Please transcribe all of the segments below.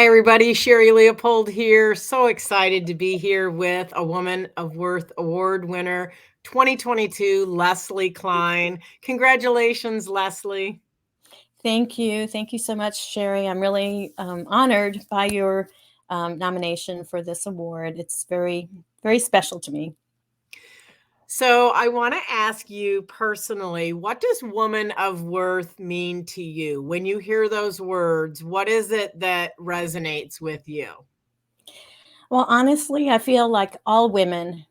Hi, everybody. Sherri Leopold here. So excited to be here with a Woman of Worth Award winner, 2022, Lesley Klein. Congratulations, Lesley. Thank you. Thank you so much, Sherri. I'm really honored by your nomination for this award. It's very, very special to me. So, I want to ask you personally, what does Woman of Worth mean to you? When you hear those words, what is it that resonates with you? Well, honestly, I feel like all women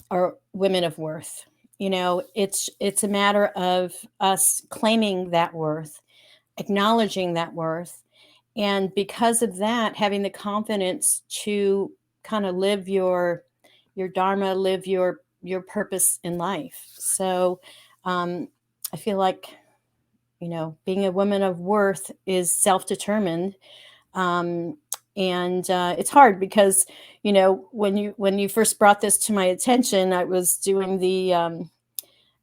are women of worth. It's a matter of us claiming that worth, acknowledging that worth, and because of that, having the confidence to kind of live your dharma, live your purpose in life. So I feel like being a woman of worth is self-determined, um, and it's hard because when you first brought this to my attention, I was doing the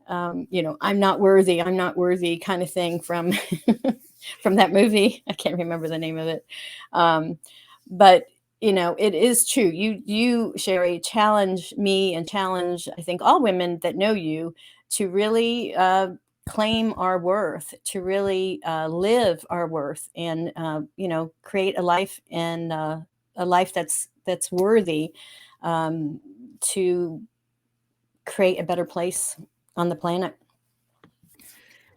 I'm not worthy kind of thing from from that movie. I can't remember the name of it, but it is true. You, Sherri, challenge me and challenge, I think, all women that know you to really claim our worth, to really live our worth, and create a life that's worthy, to create a better place on the planet.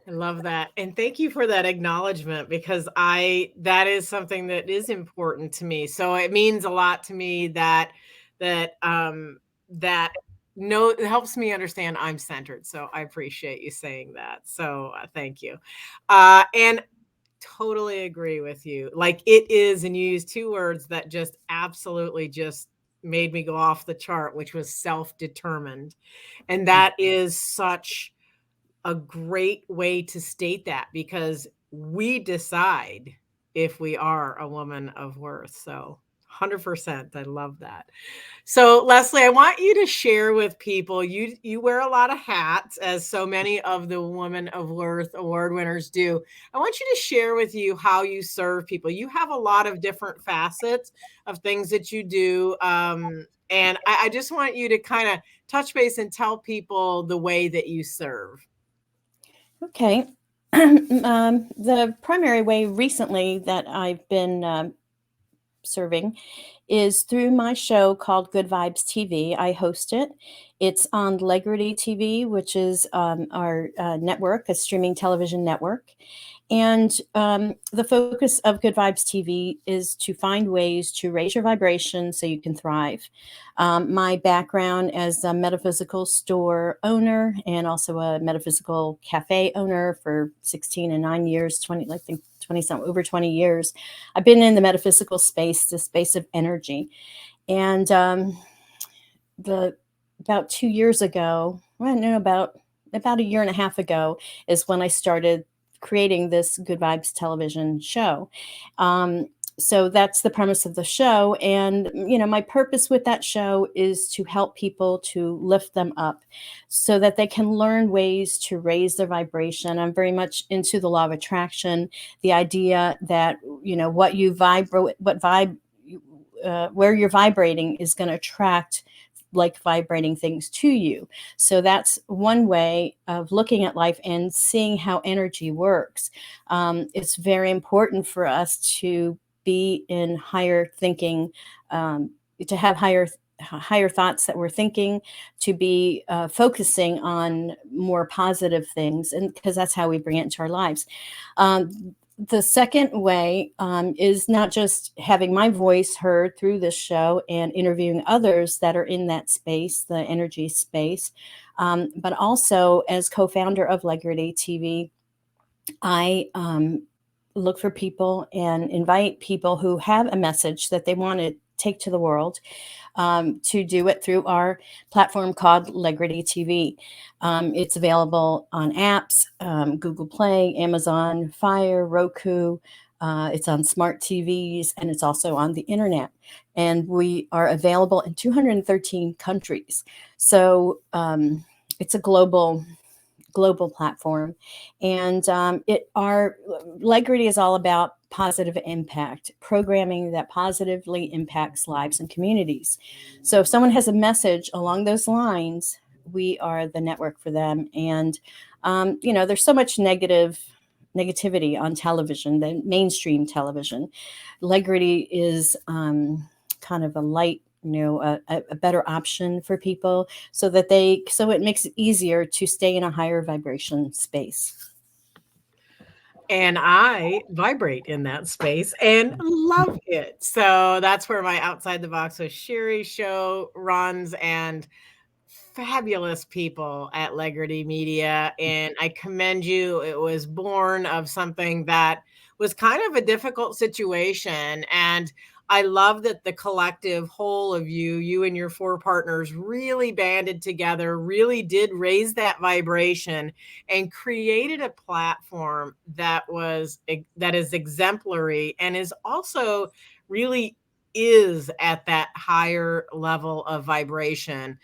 I love that. And thank you for that acknowledgement because that is something that is important to me. So it means a lot to me that no, it helps me understand I'm centered. So I appreciate you saying that. So thank you. And totally agree with you. Like it is, and you use two words that just absolutely just made me go off the chart, which was self-determined. And that is such a great way to state that because we decide if we are a woman of worth. So 100%. I love that. So Lesley, I want you to share with people, you wear a lot of hats as so many of the Woman of Worth award winners do. I want you to share with you how you serve people. You have a lot of different facets of things that you do. And I just want you to kind of touch base and tell people the way that you serve. Okay. The primary way recently that I've been serving is through my show called Good Vibes TV. I host it. It's on Legrity TV, which is our network, a streaming television network. And the focus of Good Vibes TV is to find ways to raise your vibration so you can thrive. My background as a metaphysical store owner and also a metaphysical cafe owner for 16 and 9 years, 20, I think 20 something, over 20 years. I've been in the metaphysical space, the space of energy. And the about 2 years ago, well, no, about a year and a half ago is when I started creating this Good Vibes television show. Um, so that's the premise of the show. And, my purpose with that show is to help people to lift them up so that they can learn ways to raise their vibration. I'm very much into the law of attraction, the idea that, what you vibrate, where you're vibrating is going to attract like vibrating things to you. So that's one way of looking at life and seeing how energy works. It's very important for us to be in higher thinking, to have higher thoughts that we're thinking, to be focusing on more positive things, and because that's how we bring it into our lives. The second way is not just having my voice heard through this show and interviewing others that are in that space, the energy space, but also as co-founder of Legrity TV, I look for people and invite people who have a message that they want to take to the world, to do it through our platform called Legrity TV. It's available on apps, Google Play, Amazon Fire, Roku. It's on smart TVs, and it's also on the internet. And we are available in 213 countries. So it's a global platform, and our Legrity is all about positive impact, programming that positively impacts lives and communities. So if someone has a message along those lines, we are the network for them. And there's so much negativity on television, the mainstream television. Legrity is kind of a light, a better option for people, so it makes it easier to stay in a higher vibration space. And I vibrate in that space and love it. So that's where my Outside the Box with Sherri show runs, and fabulous people at Legrity Media. And I commend you. It was born of something that was kind of a difficult situation. And I love that the collective whole of you and your four partners really banded together, really did raise that vibration and created a platform that is exemplary and is also really is at that higher level of vibration.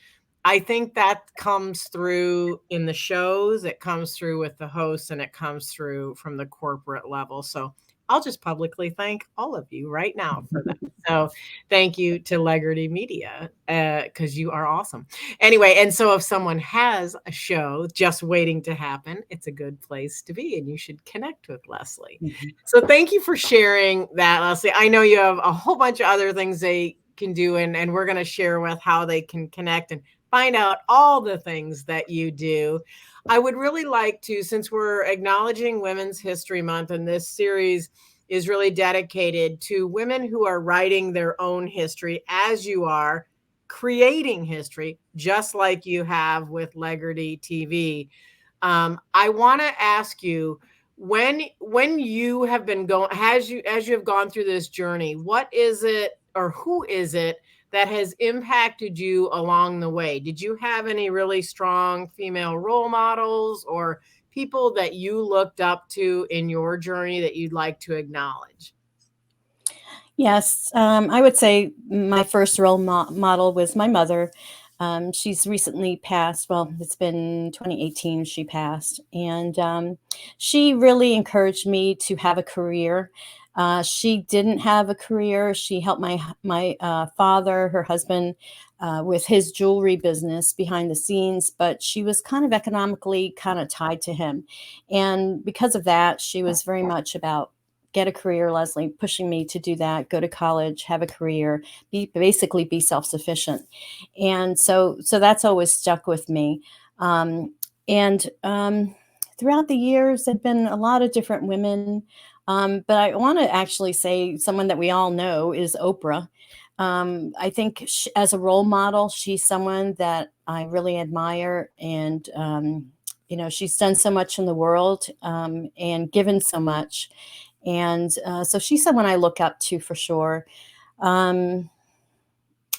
I think that comes through in the shows, it comes through with the hosts, and it comes through from the corporate level. So I'll just publicly thank all of you right now for that. So thank you to Legrity Media, because you are awesome. Anyway, and so if someone has a show just waiting to happen, it's a good place to be, and you should connect with Lesley. Mhm. So thank you for sharing that, Lesley. I know you have a whole bunch of other things they can do, and we're going to share with how they can connect and find out all the things that you do. I would really like to, since we're acknowledging Women's History Month, and this series is really dedicated to women who are writing their own history, as you are creating history, just like you have with Legrity TV. I want to ask you, when you have been going, as you have gone through this journey, what is it or who is it that has impacted you along the way? Did you have any really strong female role models or people that you looked up to in your journey that you'd like to acknowledge? Yes, I would say my first role model was my mother. She's recently passed. Well, it's been 2018 she passed. And she really encouraged me to have a career. She didn't have a career. She helped my father, her husband, with his jewelry business behind the scenes, but she was kind of economically kind of tied to him. And because of that, she was very much about get a career, Lesley, pushing me to do that, go to college, have a career, be self-sufficient. And so that's always stuck with me. And throughout the years, there've been a lot of different women. But I want to actually say someone that we all know is Oprah. I think as a role model, she's someone that I really admire. And, she's done so much in the world and given so much. And so she's someone I look up to for sure. Um,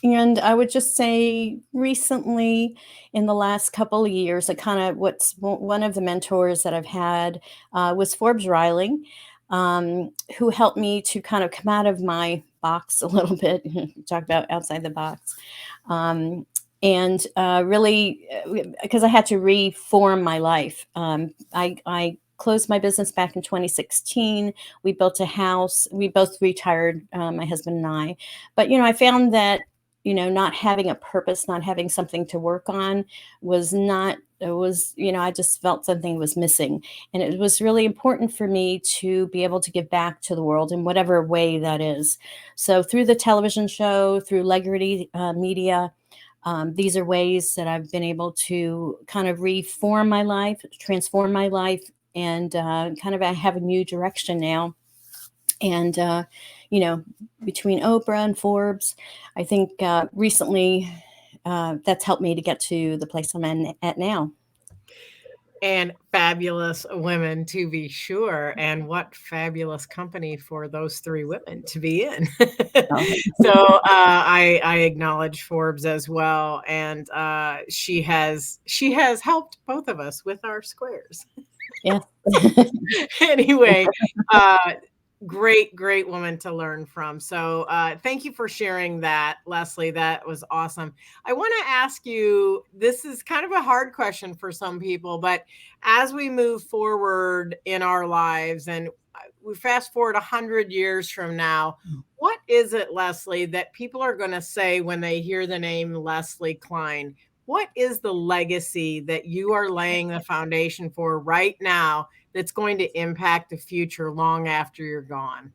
and I would just say recently, in the last couple of years, I kind of what's one of the mentors that I've had was Forbes Riley, who helped me to kind of come out of my box a little bit, talk about outside the box. And really, because I had to reform my life. I closed my business back in 2016. We built a house. We both retired, my husband and I. But, I found that, not having a purpose, not having something to work on was not, it was, I just felt something was missing. And it was really important for me to be able to give back to the world in whatever way that is. So through the television show, through Legrity Media, these are ways that I've been able to kind of reform my life, transform my life, and kind of I have a new direction now. And, between Oprah and Forbes, I think recently that's helped me to get to the place I'm at now. And fabulous women, to be sure. And what fabulous company for those three women to be in. So I acknowledge Forbes as well, and she has helped both of us with our squares. Yeah. Anyway, uh, great woman to learn from. So thank you for sharing that, Lesley. That was awesome. I want to ask you, this is kind of a hard question for some people, but as we move forward in our lives, and we fast forward 100 years from now, what is it, Lesley, that people are going to say when they hear the name Lesley Klein? What is the legacy that you are laying the foundation for right now that's going to impact the future long after you're gone?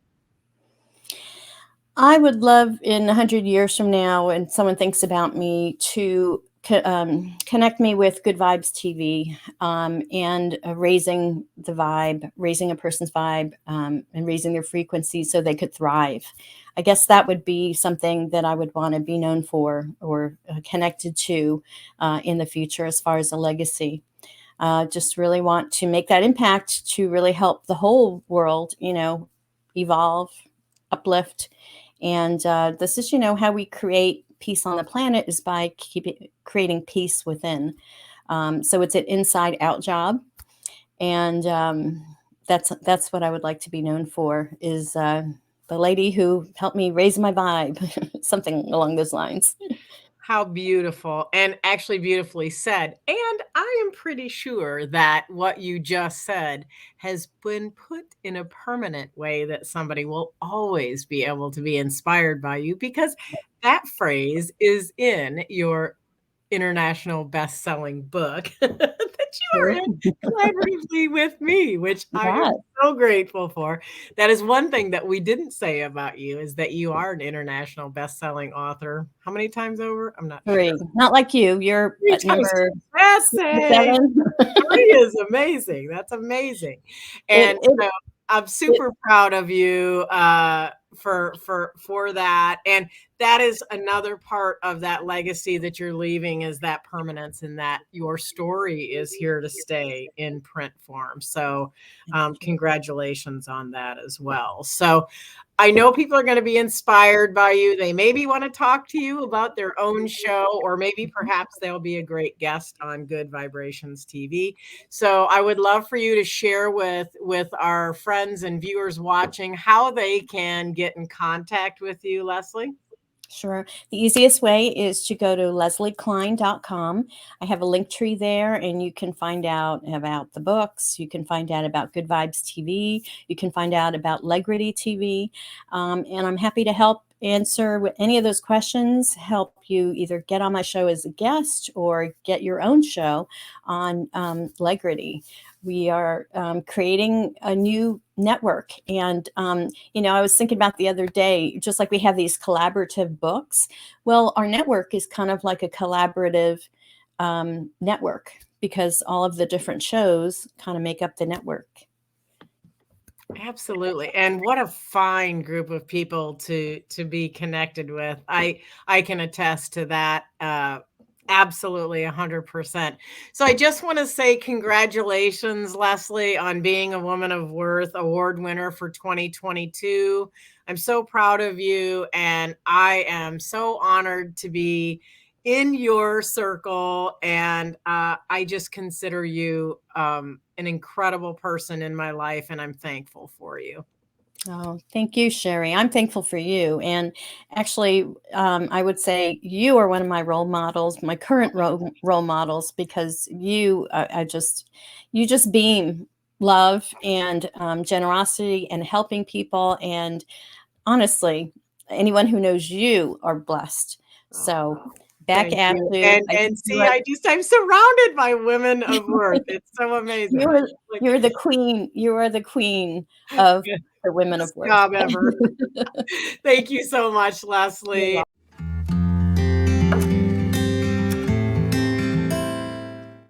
I would love in 100 years from now, when someone thinks about me, to connect me with Good Vibes TV, and raising the vibe, raising a person's vibe, and raising their frequency so they could thrive. I guess that would be something that I would want to be known for, or connected to in the future as far as a legacy. Just really want to make that impact to really help the whole world, evolve, uplift. And this is, how we create peace on the planet, is by creating peace within. So it's an inside out job. And that's what I would like to be known for, is the lady who helped me raise my vibe, something along those lines. How beautiful, and actually beautifully said. And I am pretty sure that what you just said has been put in a permanent way that somebody will always be able to be inspired by you, because that phrase is in your international best-selling book that you are Sure. in collaboratively with me, which I am Yeah. so grateful for. That is one thing that we didn't say about you, is that you are an international best-selling author. How many times over? I'm not sure. 3. Not like you. You're 3 at times. number That's it. 7. 3 is amazing. That's amazing. it, And it, so I'm it, super proud of you for that. And that is another part of that legacy that you're leaving, is that permanence, and that your story is here to stay in print form. So congratulations on that as well. So I know people are going to be inspired by you. They maybe want to talk to you about their own show, or maybe perhaps they'll be a great guest on Good Vibrations TV. So I would love for you to share with our friends and viewers watching how they can get in contact with you, Lesley. Sure. The easiest way is to go to leslieklein.com. I have a link tree there, and you can find out about the books. You can find out about Good Vibes TV. You can find out about Legrity TV. And I'm happy to help answer any of those questions, help you either get on my show as a guest or get your own show on Legrity. We are creating a new network. And, I was thinking about the other day, just like we have these collaborative books. Well, our network is kind of like a collaborative network, because all of the different shows kind of make up the network. Absolutely. And what a fine group of people to be connected with. I can attest to that. Absolutely 100%. So I just want to say congratulations, Lesley, on being a Woman of Worth award winner for 2022. I'm so proud of you, and I am so honored to be in your circle. And I just consider you an incredible person in my life, and I'm thankful for you. Oh, thank you, Sherri. I'm thankful for you. And actually, I would say you are one of my role models, my current role models, because you just beam love and generosity and helping people. And honestly, anyone who knows you are blessed. So Oh, back thank at you. you. And see, I'm surrounded by women of worth. It's so You amazing. are Like, you're the queen. You are the queen of the women of best worth. job ever. Thank you so much, You're Lesley.